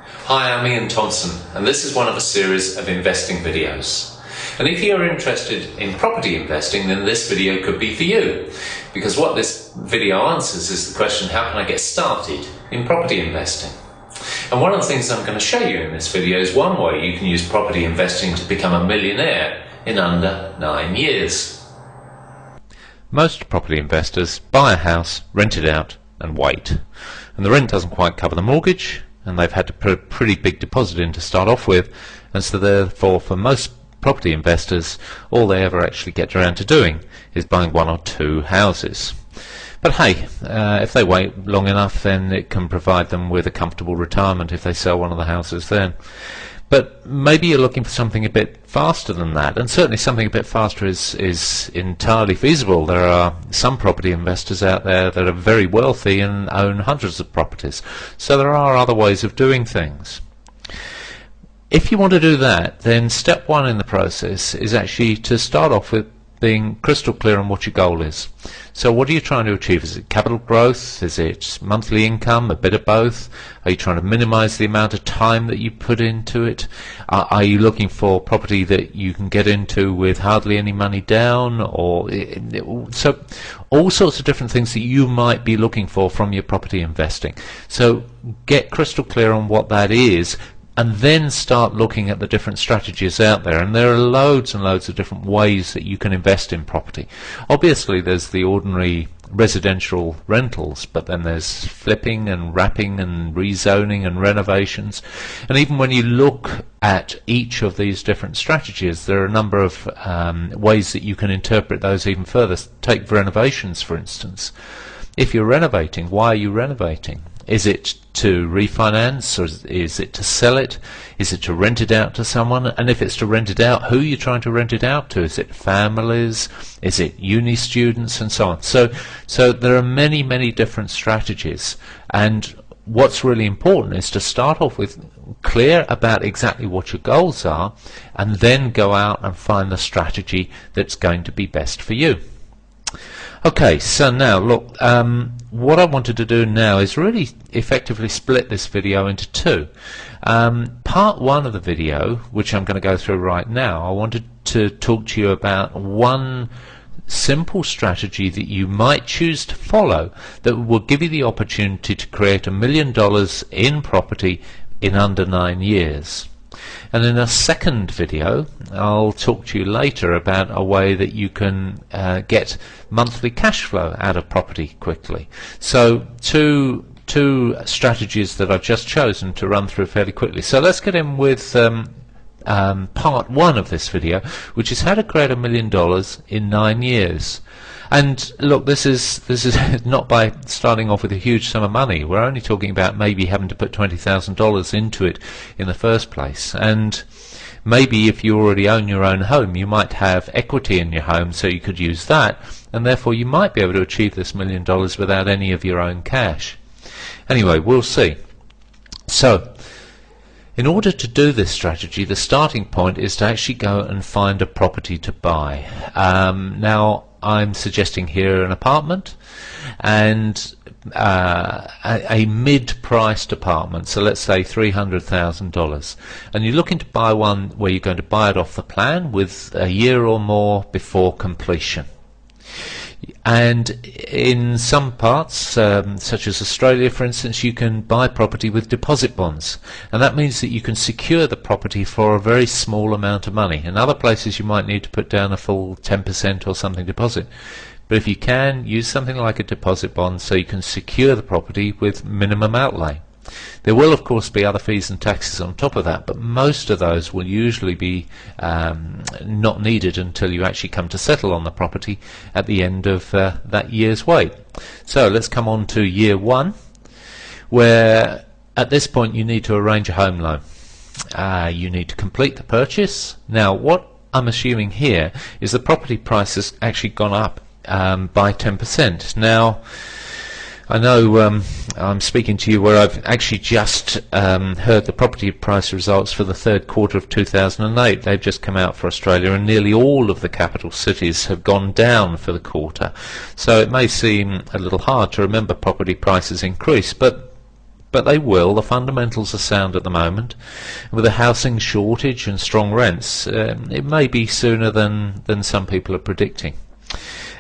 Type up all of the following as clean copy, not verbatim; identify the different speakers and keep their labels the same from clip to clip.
Speaker 1: Hi, I'm Ian Thompson, and this is one of a series of investing videos. And if you're interested in property investing, then this video could be for you, because what this video answers is the question, how can I get started in property investing? And one of the things I'm going to show you in this video is one way you can use property investing to become a millionaire in under 9 years.
Speaker 2: Most property investors buy a house, rent it out and wait. And the rent doesn't quite cover the mortgage, and they've had to put a pretty big deposit in to start off with, and so therefore for most property investors all they ever actually get around to doing is buying one or two houses. But hey, if they wait long enough, then it can provide them with a comfortable retirement if they sell one of the houses then. But maybe you're looking for something a bit faster than that, and certainly something a bit faster is entirely feasible. There are some property investors out there that are very wealthy and own hundreds of properties, so there are other ways of doing things. If you want to do that, then step one in the process is actually to start off with being crystal clear on what your goal is. So what are you trying to achieve? Is it capital growth? Is it monthly income? A bit of both? Are you trying to minimize the amount of time that you put into it? Are you looking for property that you can get into with hardly any money down? So all sorts of different things that you might be looking for from your property investing. So get crystal clear on what that is, and then start looking at the different strategies out there. And there are loads and loads of different ways that you can invest in property. Obviously there's the ordinary residential rentals, but then there's flipping and wrapping and rezoning and renovations. And even when you look at each of these different strategies, there are a number of ways that you can interpret those even further. Take renovations, for instance. If you're renovating, why are you renovating? Is it to refinance, or is it to sell it? Is it to rent it out to someone? And if it's to rent it out, who are you trying to rent it out to? Is it families? Is it uni students, and so on? So there are many, many different strategies, and what's really important is to start off with clear about exactly what your goals are, and then go out and find the strategy that's going to be best for you. Okay, so now look, what I wanted to do now is really effectively split this video into two. Part one of the video, which I'm going to go through right now, I wanted to talk to you about one simple strategy that you might choose to follow that will give you the opportunity to create $1 million in property in under 9 years. And in a second video I'll talk to you later about a way that you can get monthly cash flow out of property quickly. So two strategies that I've just chosen to run through fairly quickly. So let's get in with part one of this video, which is how to create $1 million in 9 years. And look, this is not by starting off with a huge sum of money. We're only talking about maybe having to put $20,000 into it in the first place. And maybe if you already own your own home, you might have equity in your home, so you could use that, and therefore you might be able to achieve this $1 million without any of your own cash. Anyway, we'll see. So in order to do this strategy, the starting point is to actually go and find a property to buy. Now I'm suggesting here an apartment, and a mid-priced apartment, so let's say $300,000, and you're looking to buy one where you're going to buy it off the plan with a year or more before completion. And in some parts, such as Australia for instance, you can buy property with deposit bonds, and that means that you can secure the property for a very small amount of money. In other places you might need to put down a full 10% or something deposit, but if you can, use something like a deposit bond so you can secure the property with minimum outlay. There will of course be other fees and taxes on top of that, but most of those will usually be not needed until you actually come to settle on the property at the end of that year's wait. So let's come on to year one, where at this point you need to arrange a home loan. You need to complete the purchase. Now what I'm assuming here is the property price has actually gone up by 10%. Now I know I'm speaking to you where I've actually just heard the property price results for the third quarter of 2008. They've just come out for Australia, and nearly all of the capital cities have gone down for the quarter. So it may seem a little hard to remember property prices increase, but but they will. The fundamentals are sound at the moment. With a housing shortage and strong rents, it may be sooner than some people are predicting.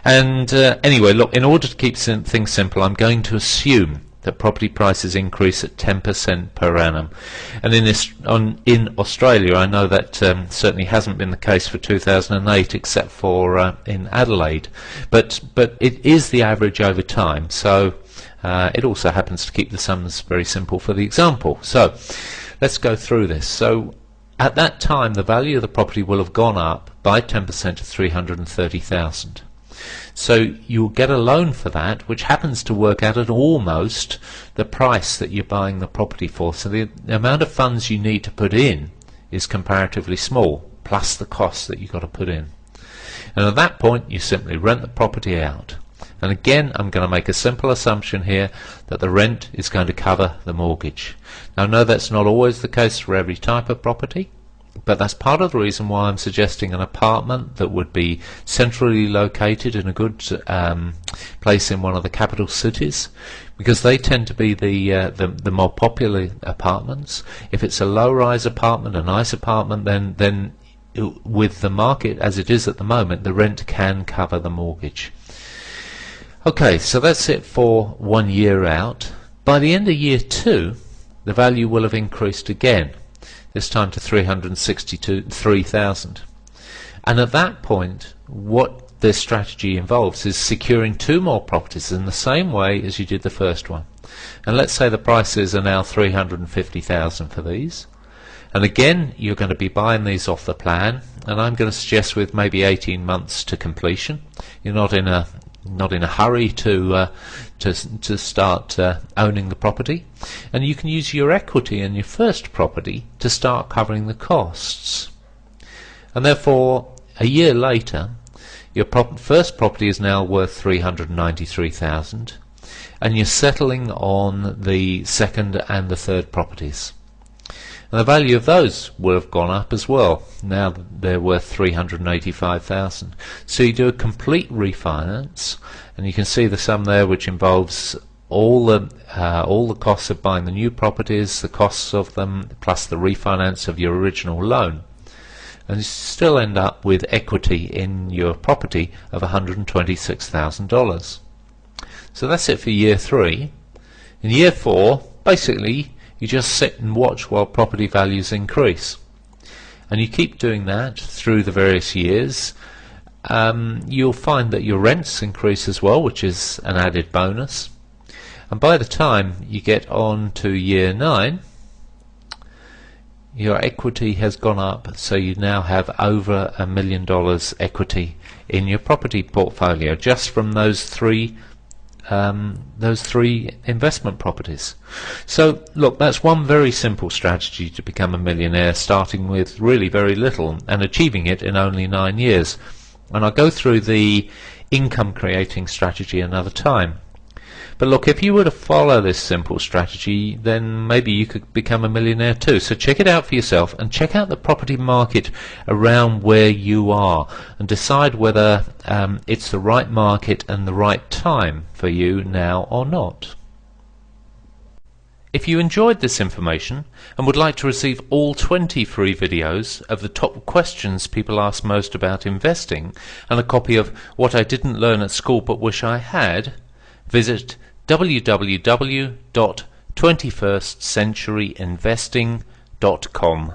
Speaker 2: And anyway, look, in order to keep things simple, I'm going to assume that property prices increase at 10% per annum. And in Australia, I know that certainly hasn't been the case for 2008, except for in Adelaide. But it is the average over time, so it also happens to keep the sums very simple for the example. So let's go through this. So at that time, the value of the property will have gone up by 10% to $330,000. So you'll get a loan for that, which happens to work out at almost the price that you're buying the property for. So the amount of funds you need to put in is comparatively small, plus the costs that you've got to put in. And at that point, you simply rent the property out. And again, I'm going to make a simple assumption here that the rent is going to cover the mortgage. Now, I know that's not always the case for every type of property, but that's part of the reason why I'm suggesting an apartment that would be centrally located in a good place in one of the capital cities, because they tend to be the more popular apartments. If it's a low-rise apartment, a nice apartment, then with the market as it is at the moment, the rent can cover the mortgage. Okay, so that's it for 1 year out. By the end of year 2, the value will have increased again, this time to $363,000. And at that point, what this strategy involves is securing 2 more properties in the same way as you did the first one. And let's say the prices are now $350,000 for these. And again, you're going to be buying these off the plan, and I'm going to suggest with maybe 18 months to completion. You're not in a hurry to start owning the property, and you can use your equity in your first property to start covering the costs. And therefore, a year later, your first property is now worth $393,000, and you're settling on the second and the third properties. And the value of those will have gone up as well. Now they're worth $385,000. So you do a complete refinance, and you can see the sum there, which involves all the costs of buying the new properties, the costs of them, plus the refinance of your original loan, and you still end up with equity in your property of $126,000. So that's it for year 3. In year 4, basically, you just sit and watch while property values increase, and you keep doing that through the various years. You'll find that your rents increase as well, which is an added bonus, and by the time you get on to year 9, your equity has gone up, so you now have over $1 million equity in your property portfolio just from those three investment properties. So look, that's one very simple strategy to become a millionaire, starting with really very little and achieving it in only 9 years. And I'll go through the income creating strategy another time. But look, if you were to follow this simple strategy, then maybe you could become a millionaire too. So check it out for yourself, and check out the property market around where you are, and decide whether it's the right market and the right time for you now or not. If you enjoyed this information and would like to receive all 20 free videos of the top questions people ask most about investing, and a copy of What I Didn't Learn at School But Wish I Had, visit www.21stcenturyinvesting.com.